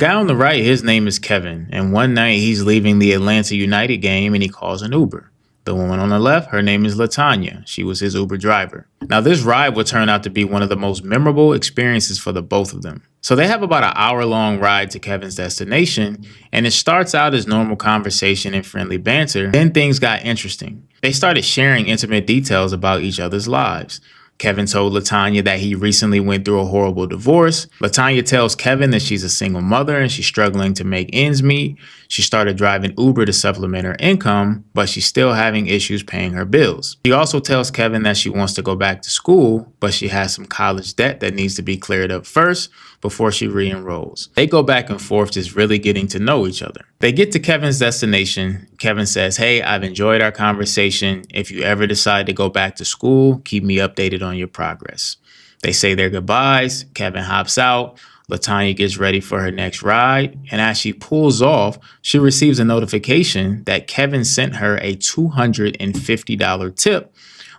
guy on the right, his name is Kevin, and one night he's leaving the Atlanta United game and he calls an Uber. The woman on the left, her name is LaTanya. She was his Uber driver. Now, this ride would turn out to be one of the most memorable experiences for the both of them. So they have about an hour-long ride to Kevin's destination, and it starts out as normal conversation and friendly banter. Then things got interesting. They started sharing intimate details about each other's lives. Kevin told LaTanya that he recently went through a horrible divorce. LaTanya tells Kevin that she's a single mother and she's struggling to make ends meet. She started driving Uber to supplement her income, but she's still having issues paying her bills. She also tells Kevin that she wants to go back to school, but she has some college debt that needs to be cleared up first before she re-enrolls. They go back and forth just really getting to know each other. They get to Kevin's destination. Kevin says, "Hey, I've enjoyed our conversation. If you ever decide to go back to school, keep me updated on your progress." They say their goodbyes. Kevin hops out. LaTanya gets ready for her next ride. And as she pulls off, she receives a notification that Kevin sent her a $250 tip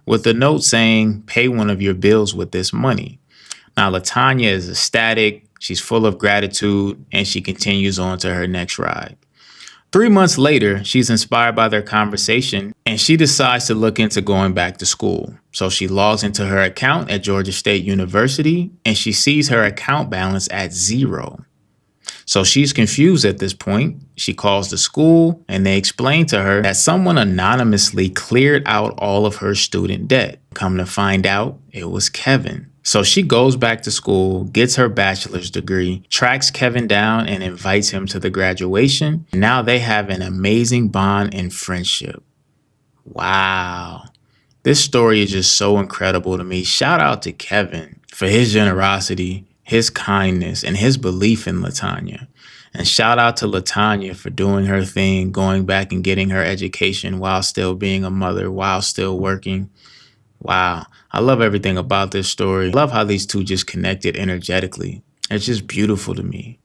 with a note saying, "Pay one of your bills with this money." Now, LaTanya is ecstatic. She's full of gratitude, and she continues on to her next ride. 3 months later, she's inspired by their conversation, and she decides to look into going back to school. So she logs into her account at Georgia State University, and she sees her account balance at 0. So she's confused at this point. She calls the school, and they explain to her that someone anonymously cleared out all of her student debt. Come to find out, it was Kevin. So she goes back to school, gets her bachelor's degree, tracks Kevin down and invites him to the graduation. Now they have an amazing bond and friendship. Wow. This story is just so incredible to me. Shout out to Kevin for his generosity, his kindness, and his belief in LaTanya. And shout out to LaTanya for doing her thing, going back and getting her education while still being a mother, while still working. Wow. I love everything about this story. I love how these two just connected energetically. It's just beautiful to me.